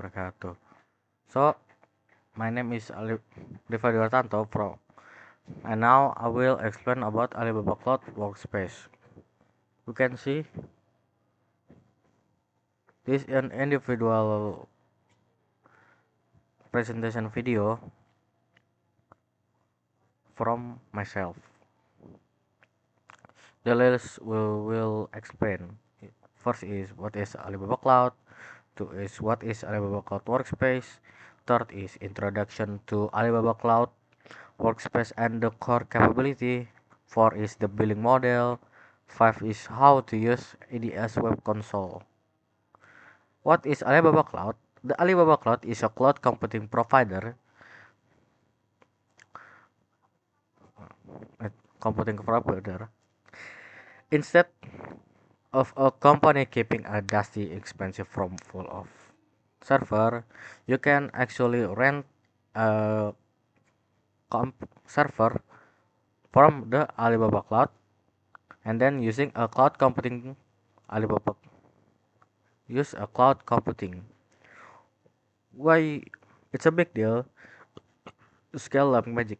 wabarakatuh. So, my name is Rifa Tanto Pro, and now I will explain about Alibaba Cloud Workspace. You can see this an individual presentation video from myself. The list will explain. First is what is Alibaba Cloud. Two is what is Alibaba Cloud Workspace. Third is introduction to Alibaba Cloud Workspace and the core capability. 4 is the billing model. 5 is how to use ADS Web Console. What is Alibaba Cloud? The Alibaba Cloud is a cloud computing provider. Computing provider. Instead of a company keeping a dusty, expensive room full of server, you can actually rent a server from the Alibaba Cloud and then using a cloud computing Alibaba use a cloud computing. Why it's a big deal to scale like magic.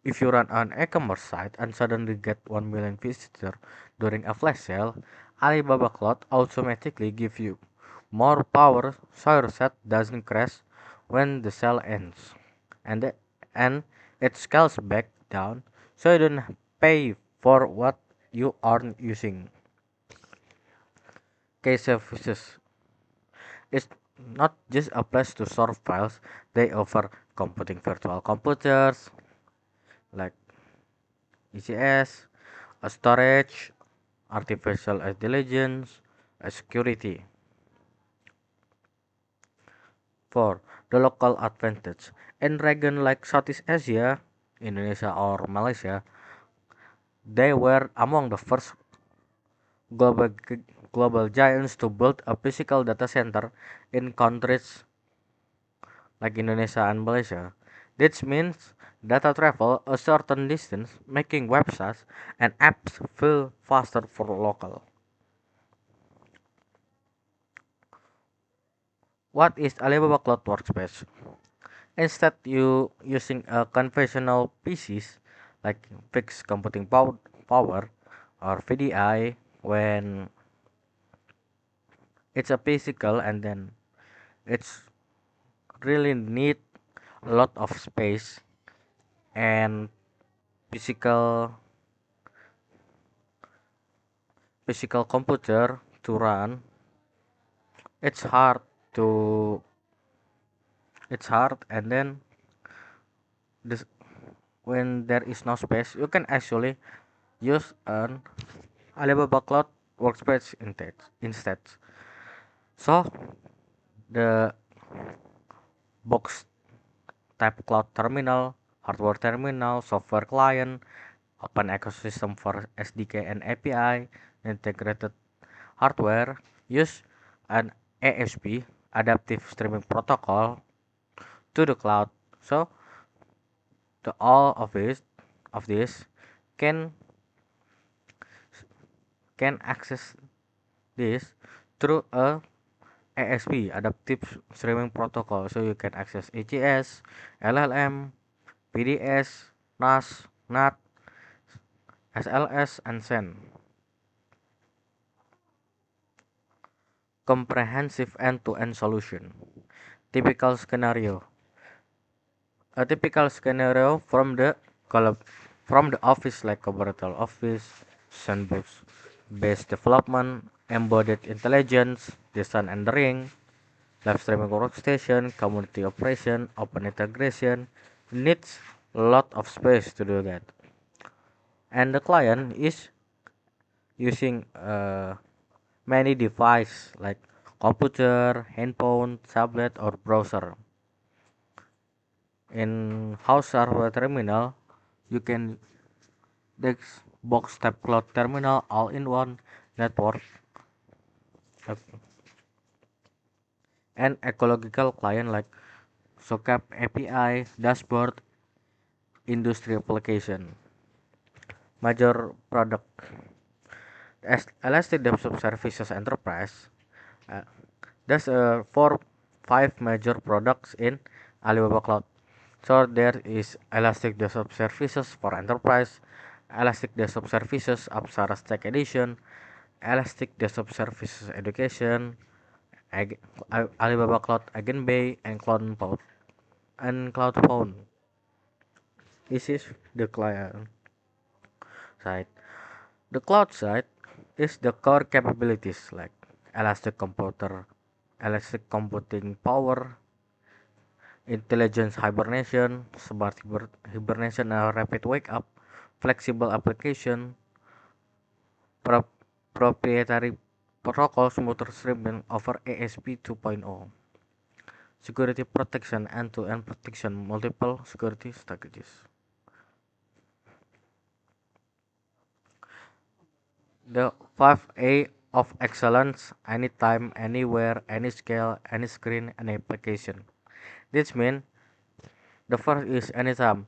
If you run an e-commerce site and suddenly get 1 million visitors during a flash sale, Alibaba Cloud automatically give you more power so your site doesn't crash when the sale ends. And and it scales back down so you don't pay for what you aren't using. Case services is not just a place to store files, they offer computing virtual computers like ECS, a storage, artificial intelligence, a security. For the local advantage, in region like Southeast Asia, Indonesia or Malaysia, they were among the first global global giants to build a physical data center in countries like Indonesia and Malaysia. This means data travel a certain distance, making websites and apps feel faster for local. What is Alibaba Cloud Workspace? Instead you using a conventional PCs like fixed computing power or VDI when it's a physical and then it's really need a lot of space and physical physical computer to run. It's hard to it's hard and then this when there is no space you can actually use an Alibaba Cloud Workspace instead. So the box type cloud terminal, hardware terminal, software client, open ecosystem for SDK and API, integrated hardware, use an ASP, adaptive streaming protocol to the cloud. So the all of this can access this through a ASP, adaptive streaming protocol. So you can access AGS, LLM, PDS, NAS, NAT, SLS, and SEN. Comprehensive end-to-end solution. Typical scenario. A typical scenario from the office like collaborative office, sandbox based development, embedded intelligence, design and ring, live streaming workstation, community operation, open integration needs a lot of space to do that. And the client is using many device like computer, handphone, tablet or browser. In house server terminal, you can this box type cloud terminal all in one network and ecological client like SOCAP API, dashboard, industry application. Major product as Elastic Desktop Services Enterprise. Uh, there's four five major products in Alibaba Cloud. So there is Elastic Desktop Services for Enterprise, Elastic Desktop Services Apsara Stack Edition, Elastic Desktop Services Education, Alibaba Cloud Agent Bay, and Cloud Phone. This is the client side. The cloud side is the core capabilities like elastic computing power, intelligence hibernation, smart hibernation and rapid wake up, flexible application, pro- proprietary protocol smoother streaming over ASP 2.0, security protection, end-to-end protection, multiple security strategies. The 5A of excellence: anytime, anywhere, any scale, any screen, any application. This means the first is anytime.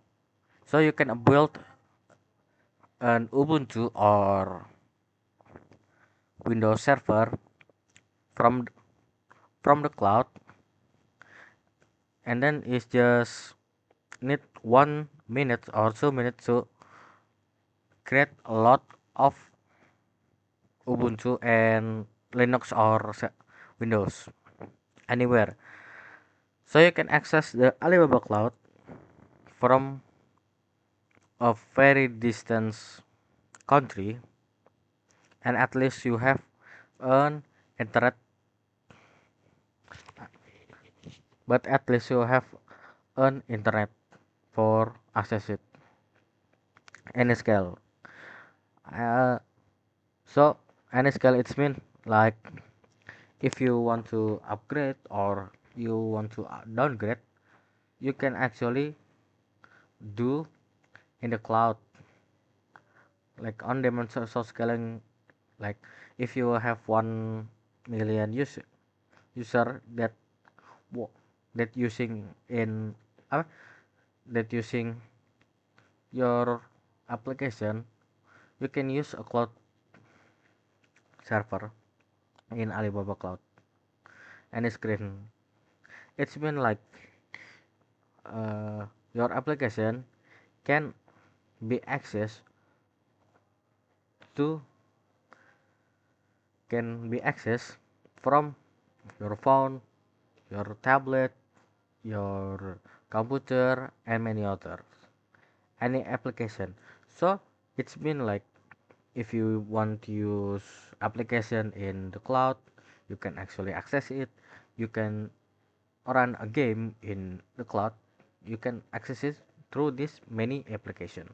So you can build an Ubuntu or Windows server from from the cloud, and then it's just need 1 minute or 2 minutes to create a lot of Ubuntu and Linux or Windows anywhere. So you can access the Alibaba Cloud from a very distant country, and at least you have an internet, but at least you have an internet for access it any scale. Uh, so any scale it's mean like if you want to upgrade or you want to downgrade, you can actually do in the cloud, like on demand so scaling. Like if you have 1 million user that using in uh, that using your application, you can use a cloud server in Alibaba Cloud and screen. It's been like your application can be accessed to can be accessed from your phone, your tablet, your computer, and many others. Any application. So it's been like if you want to use application in the cloud, you can actually access it. You can run a game in the cloud. You can access it through this many application.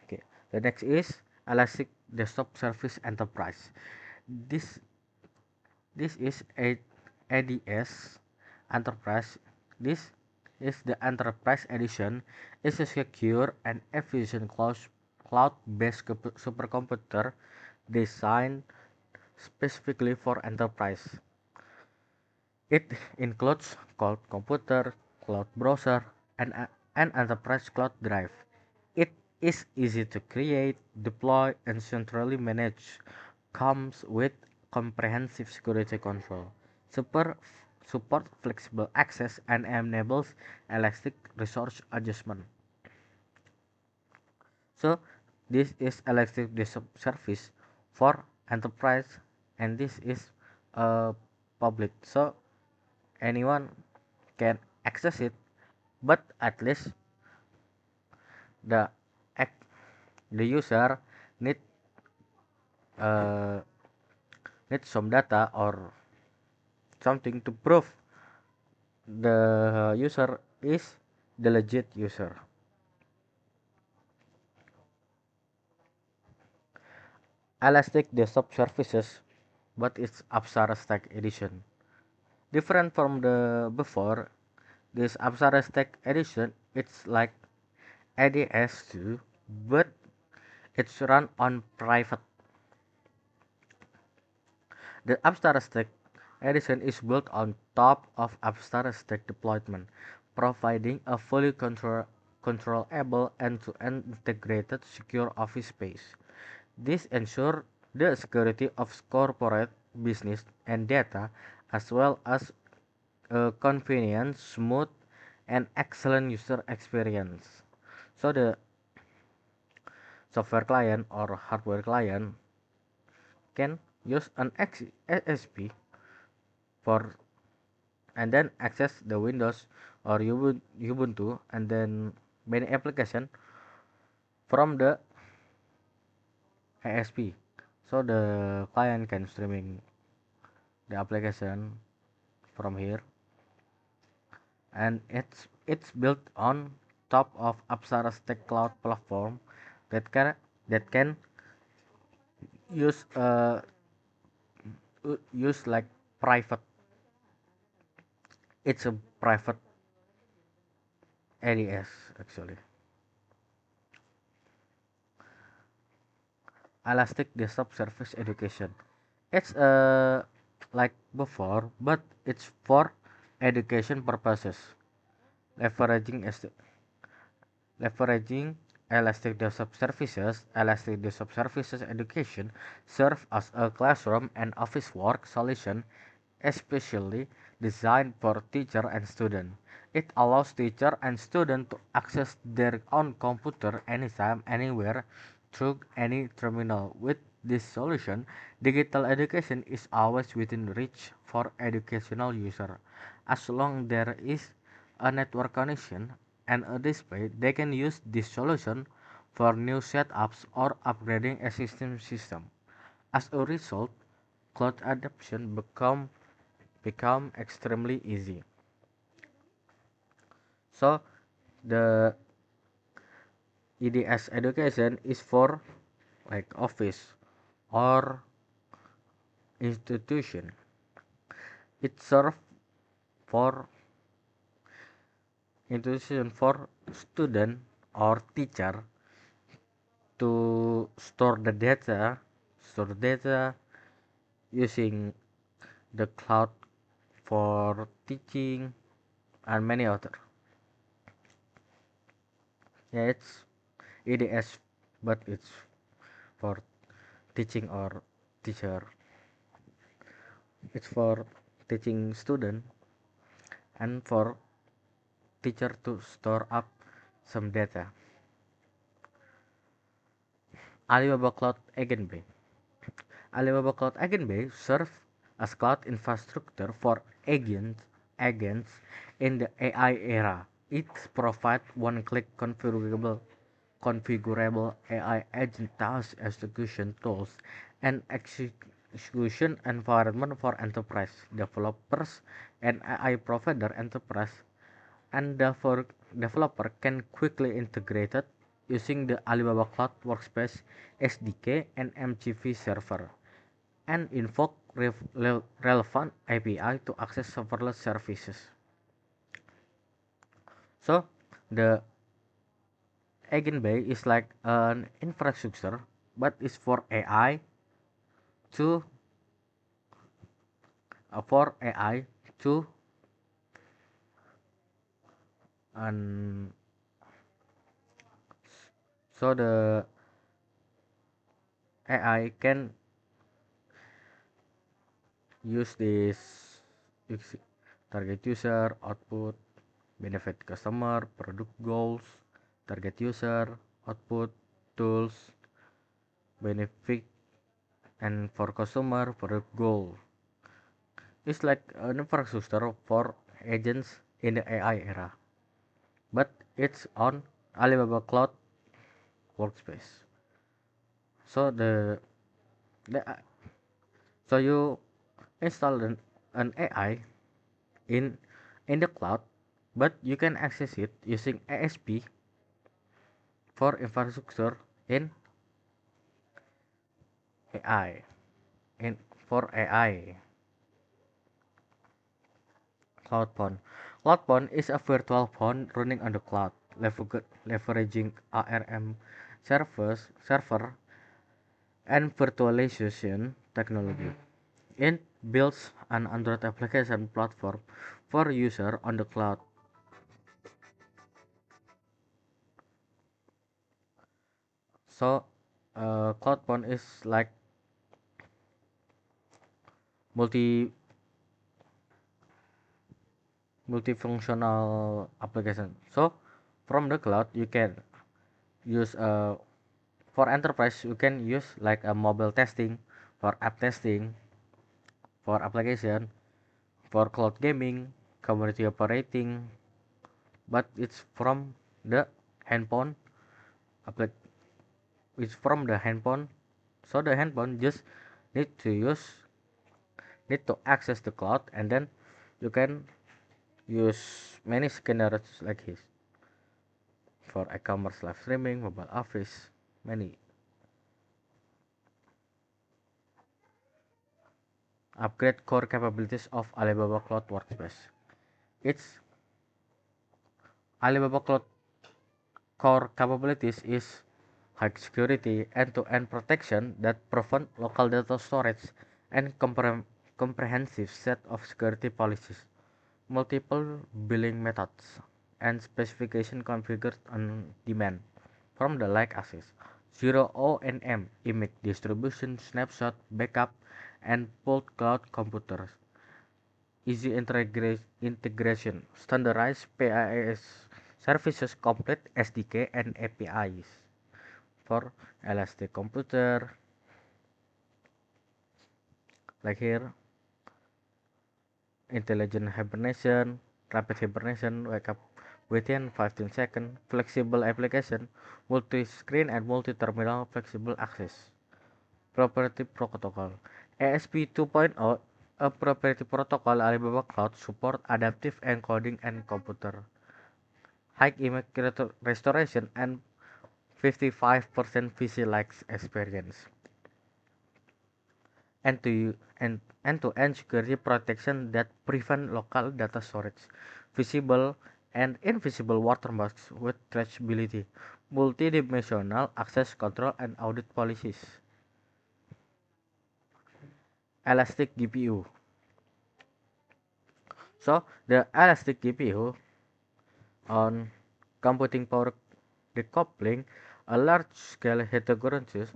Okay. The next is Elastic Desktop Service Enterprise. This this is a ADS Enterprise. This is the Enterprise Edition. Is a secure and efficient cloud-based supercomputer designed specifically for enterprise. It includes cloud computer, cloud browser, and an enterprise cloud drive. It is easy to create, deploy, and centrally manage. Comes with comprehensive security control, super, support flexible access, and enables elastic resource adjustment. So this is elastic service for enterprise, and this is public. So anyone can access it, but at least the the user need uh, need some data or something to prove the user is the legit user. Elastic Desktop Services, but it's Apsara Stack Edition. Different from the before, this Apsara Stack Edition, it's like ADS2, but it's run on private. The Apsara Stack Edition is built on top of Apsara Stack deployment, providing a fully controllable end-to-end integrated secure office space. This ensures the security of corporate business and data, as well as a convenient, smooth, and excellent user experience. So the software client or hardware client can use an ASP for and then access the Windows or Ubuntu and then many application from the ASP. So the client can streaming the application from here, and it's built on top of Apsara Stack Cloud platform that can use use like private. It's a private ADS actually. Elastic Desktop Service Education. It's like before, but it's for education purposes. Leveraging leveraging Elastic Desktop Services Education serve as a classroom and office work solution especially designed for teacher and student. It allows teacher and student to access their own computer anytime, anywhere, through any terminal. With this solution, digital education is always within reach for educational user. As long there is a network connection and a display, they can use this solution for new setups or upgrading existing system. As a result, cloud adoption become extremely easy. So the EDS education is for like office or institution. It serves for institution for student or teacher to store the data using the cloud for teaching and many other. Yeah, it's EDS, but it's for teaching or teacher. It's for teaching student and for teacher to store up some data. Alibaba Cloud Agent Bay. Alibaba Cloud Agent Bay serves as cloud infrastructure for agents in the AI era. It provides one-click configurable AI agent task execution tools and execution environment for enterprise developers and AI provider enterprise and therefore developer can quickly integrate it using the Alibaba Cloud Workspace SDK and MCP server and invoke relevant API to access serverless services. So the Agent Bay is like an infrastructure but is to for AI to and so the AI can use this target user, output, benefit customer, product goals, target user, output, tools, benefit, and for customer, product goal. It's like an infrastructure for agents in the AI era, but it's on Alibaba Cloud Workspace. So the so you install an AI in in the cloud, but you can access it using ASP for infrastructure in AI. In for AI, cloud phone. Cloud phone is a virtual phone running on the cloud, leveraging ARM server and virtualization technology. It builds an Android application platform for user on the cloud. So, cloud phone is like multi multifunctional application. So from the cloud you can use for enterprise you can use like a mobile testing, for app testing, for application, for cloud gaming, community operating, but it's from the handphone applic- it's from the handphone. So the handphone just need to use need to access the cloud, and then you can use many scenarios like this for e-commerce, live streaming, mobile office, many. Upgrade core capabilities of Alibaba Cloud Workspace. Its Alibaba Cloud core capabilities is high security end-to-end protection that prevent local data storage and comprehensive set of security policies, multiple billing methods, and specification configured on demand from the like access, zero ONM, image distribution, snapshot, backup, and pooled cloud computers, easy integration, standardized PaaS services, complete SDK and APIs for Elastic Computer, like here, intelligent hibernation, rapid hibernation, wake up within 15 seconds, flexible application, multi-screen and multi-terminal flexible access. Proprietary protocol. ASP 2.0, a proprietary protocol Alibaba Cloud support adaptive encoding and computer high image restoration and 55% VC-like experience. End-to-end security protection that prevent local data storage, visible and invisible watermarks with traceability, multi-dimensional access control and audit policies. Elastic GPU. So the Elastic GPU on computing power decoupling a large-scale heterogeneous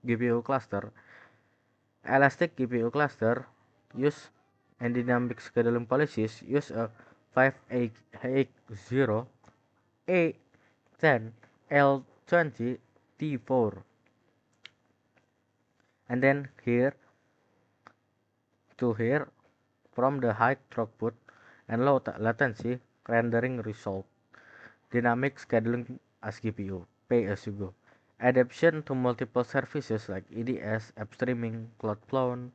GPU cluster. Elastic GPU cluster use and dynamic scheduling policies use a 580 A10 L20 T4, and then here to here from the high throughput and low latency rendering result. Dynamic scheduling as GPU, pay as you go. Adaptation to multiple services like EDS, app streaming, cloud clone,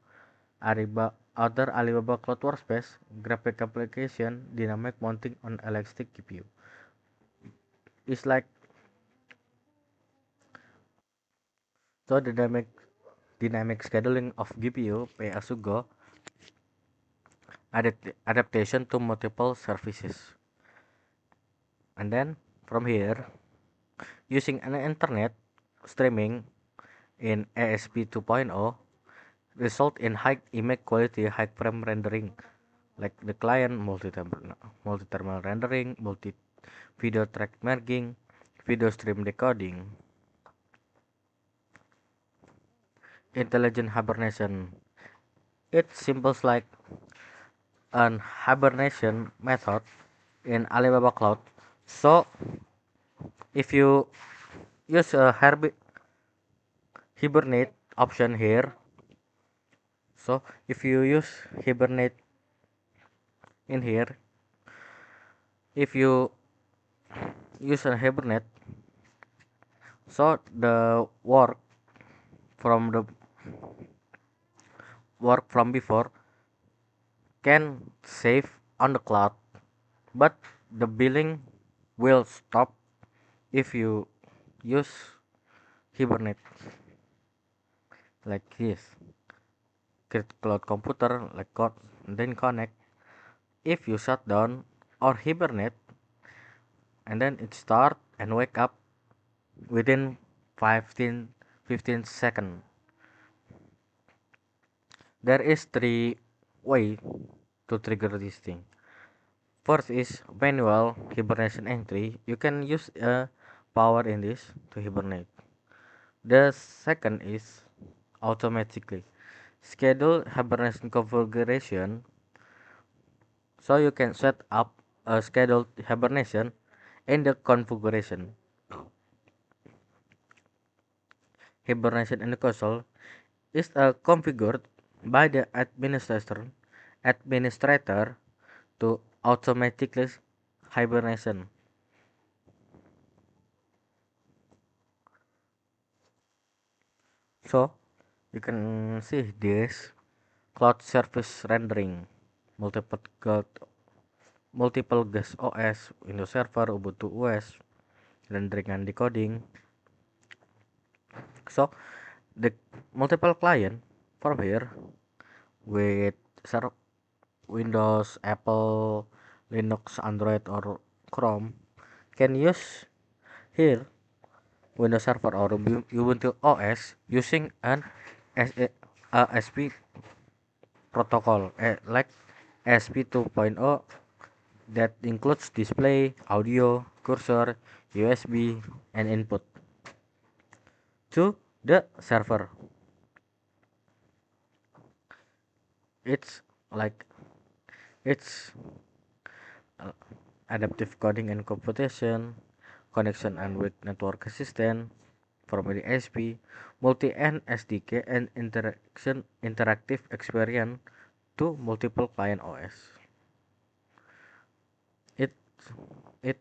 other Alibaba Cloud Workspace, graphic application, dynamic mounting on Elastic GPU. It's like so dynamic scheduling of GPU, pay as you go, adaptation to multiple services. And then from here, using an internet streaming in ASP 2.0 result in high image quality, high frame rendering, like the client multi-terminal rendering, multi video track merging, video stream decoding, intelligent hibernation. It's simple like an hibernation method in Alibaba Cloud. So if you use a hibernate option here, so if you use hibernate in here, if you use a hibernate, so the from work from before can save on the cloud, but the billing will stop if you use hibernate like this. Create cloud computer like code, then connect. If you shut down or hibernate, and then it start and wake up within 15 seconds. There is three way to trigger this thing. First is manual hibernation entry. You can use a power in this to hibernate. The second is automatically. schedule hibernation configuration, so you can set up a scheduled hibernation in the configuration. Hibernation in the console is configured by the administrator to automatically hibernation. So you can see this cloud service rendering, multiple cloud, multiple guest OS, Windows Server, Ubuntu OS, rendering and decoding. So the multiple client from here with Windows, Apple, Linux, Android, or Chrome can use here Windows Server or Ubuntu OS using an ASP protocol like ASP 2.0 that includes display, audio, cursor, USB, and input to the server. It's like it's uh, adaptive coding and computation, connection and with network assistant from the ASP, multi-end SDK and interactive experience to multiple client OS. It it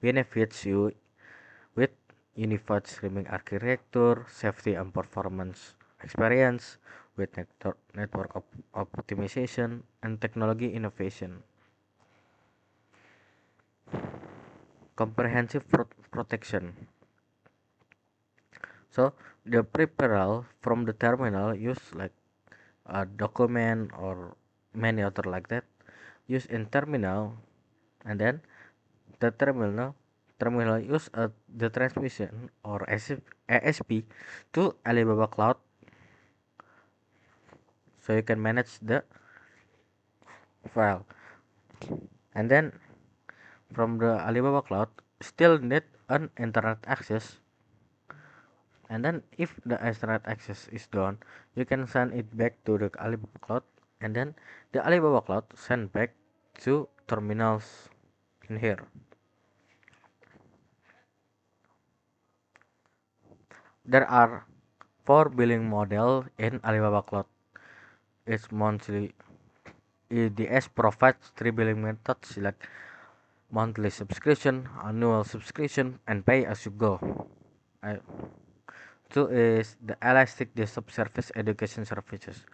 benefits you with unified streaming architecture, safety and performance experience with network optimization and technology innovation. Comprehensive protection. So the peripheral from the terminal use like a document or many other like that use in terminal, and then the terminal use the transmission or ASP to Alibaba Cloud, so you can manage the file, and then from the Alibaba Cloud still need an internet access, and then if the internet access is gone you can send it back to the Alibaba Cloud, and then the Alibaba Cloud send back to terminals in here. There are four billing model in Alibaba Cloud. It's monthly. EDS provides three billing methods like monthly subscription, annual subscription, and pay as you go. I, Two is the Elastic Desktop Service Education Services.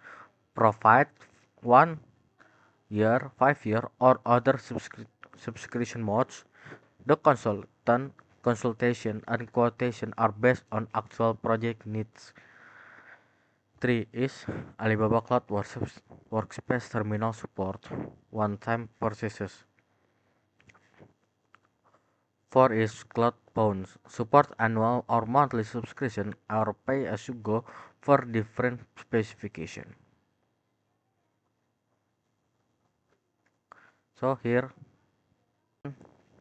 Provide 1 year, 5 year, or other subscription modes. The consultation and quotation are based on actual project needs. 3 is Alibaba Cloud Workspace Terminal Support, one-time purchases. 4 is Cloud Bounce, support annual or monthly subscription or pay as you go for different specification. So here,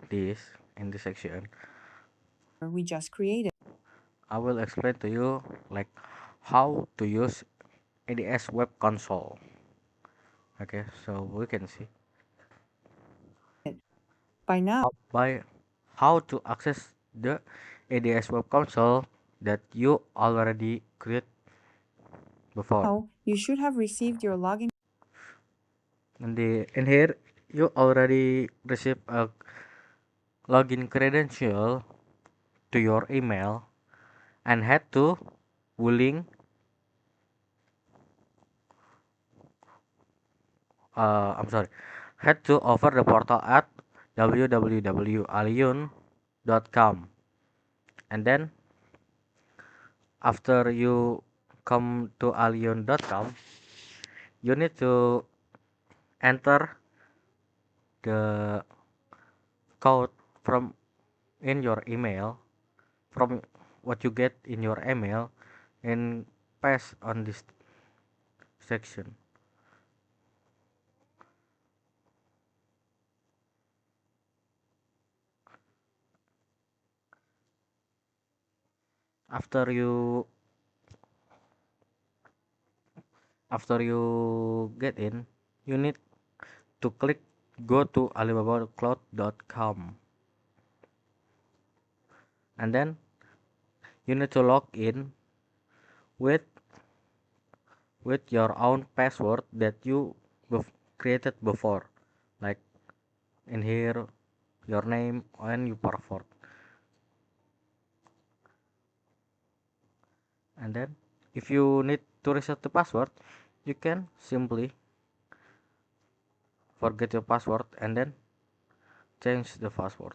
this in this section, we just created. I will explain to you like how to use ADS Web Console. Okay, so we can see By now, by how to access the ADS Web Console that you already create before. you should have received your login. In here you already receive a login credential to your email and head to Wuling. I'm sorry. Head to over the portal at www.aliyun.com, and then after you come to aliyun.com you need to enter the code from in your email, from what you get in your email, and paste on this section. After you After you get in, you need to click go to alibabacloud.com, and then you need to log in with your own password that you created before, like in here your name and your password. And then if you need to reset the password, you can simply forget your password and then change the password.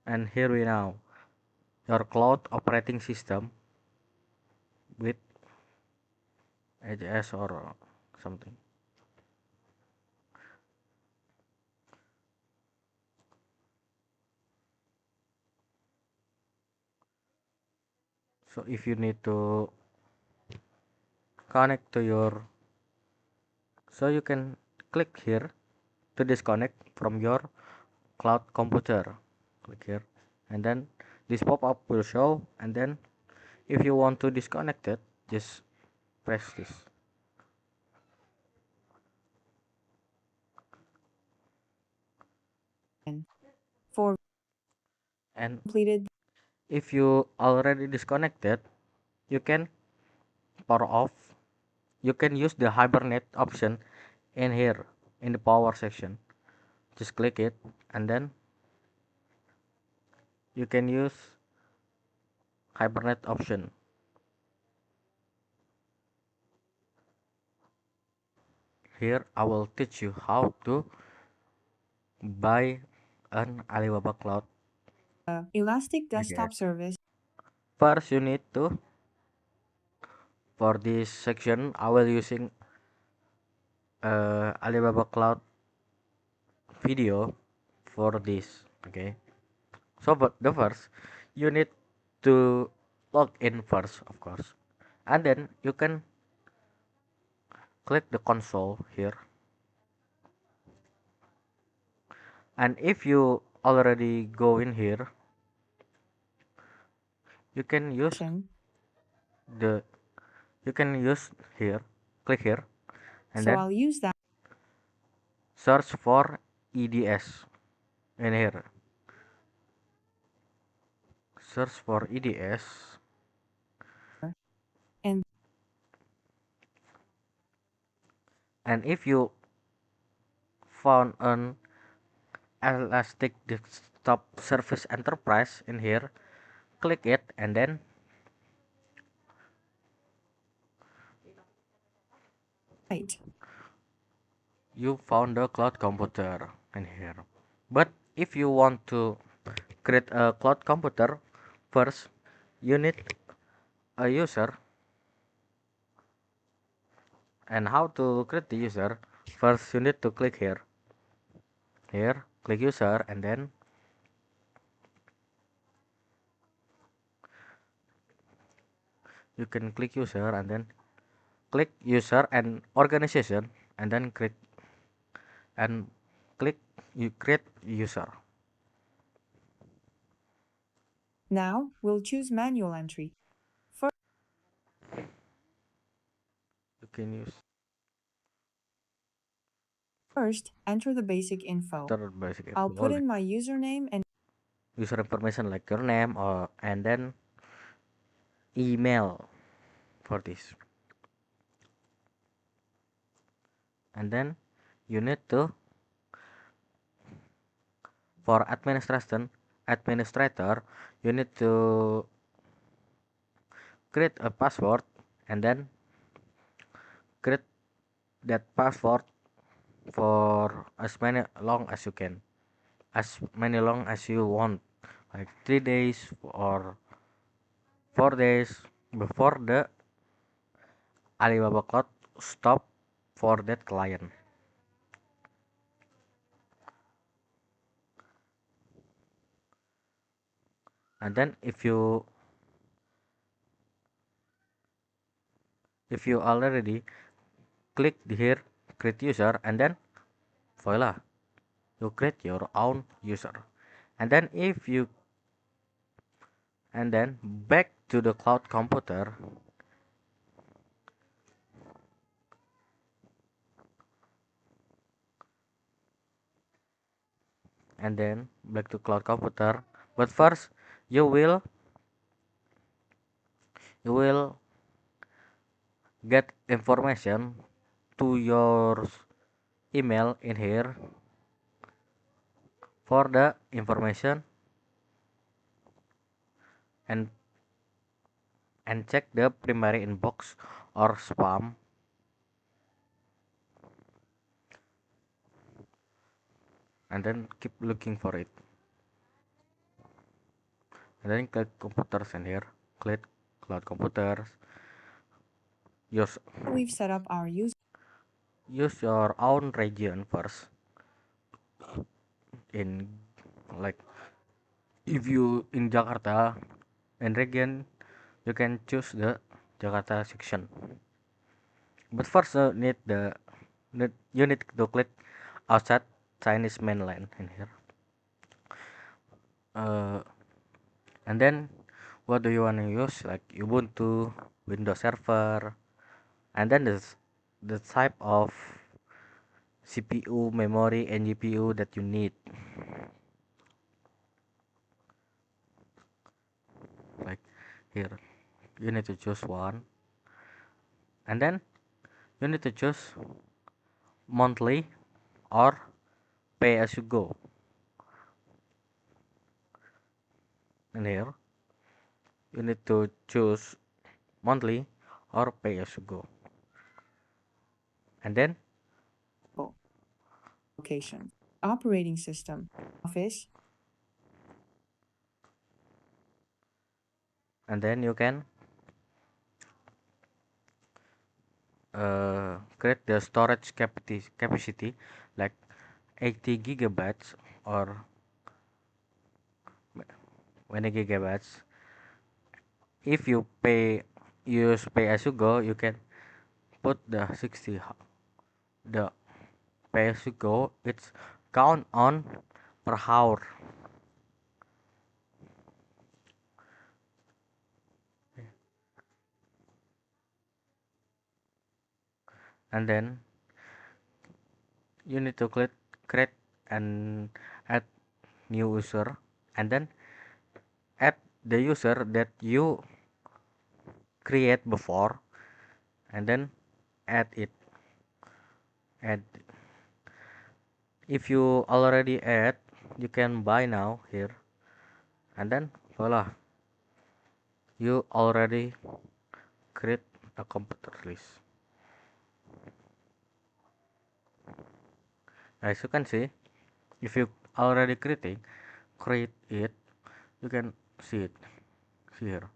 And here we now your cloud operating system with AWS or something. So if you need to connect to your, so you can click here to disconnect from your cloud computer. Click here, and then this pop-up will show, and then if you want to disconnect it, just press this. For And completed, if you already disconnected, you can power off. You can use the hibernate option in here in the power section. Just click it, and then you can use hibernate option. Here I will teach you how to buy an Alibaba Cloud. Elastic Okay. Desktop Service, First you need to, for this section I will using Alibaba Cloud video for this. Okay, so but the first you need to log in first, of course, and then you can click the console here, and if you already go in here, you can use the you can use here, click here, and so then I'll use that. search for EDS in here. Search for EDS, And and if you found an Elastic Desktop Service Enterprise in here, click it, and then right. you found the cloud computer in here. But if you want to create a cloud computer, first you need a user. And how to create the user? First you need to click here, click user, and then you can click user, and then click user and organization, and then and click you create user. Now we'll choose manual entry. You can use First, enter the basic info. third basic I'll info, put like in my username and user information like your name, or and then email for this. And then you need to, for administrator, you need to create a password, and then create that password for as many long as you can, as many long as you want, like 3 days or 4 days before the Alibaba Cloud stop for that client. And then if you already click here create user, and then voila, you create your own user. And then if you and then back to the cloud computer, and then back to cloud computer. But first you will you will get information to your email in here. For the information, and check the primary inbox or spam, and then keep looking for it, and then click computers in here, click cloud computers. use We've set up our user. use your own region first. In, like, if you in Jakarta and region, you can choose the Jakarta section. But first you need to click outside Chinese mainland in here. And then what do you want to use, like Ubuntu, Windows Server, and then the type of CPU, memory, and GPU that you need. Like here, you need to choose one, and then you need to choose monthly or pay as you go. In here, you need to choose monthly or pay as you go, and then Location. Operating system. Office. you can create the storage capacity, like 80 gigabytes or 20 gigabytes. If you use pay as you go, you can put the 60. The pay as you go, it's count on per hour, and then you need to click create and add new user, and then add the user that you create before, and then add it. Add, if you already add, you can buy now here, and then voila, you already create a computer list. As you can see, if you already create it, you can see it here.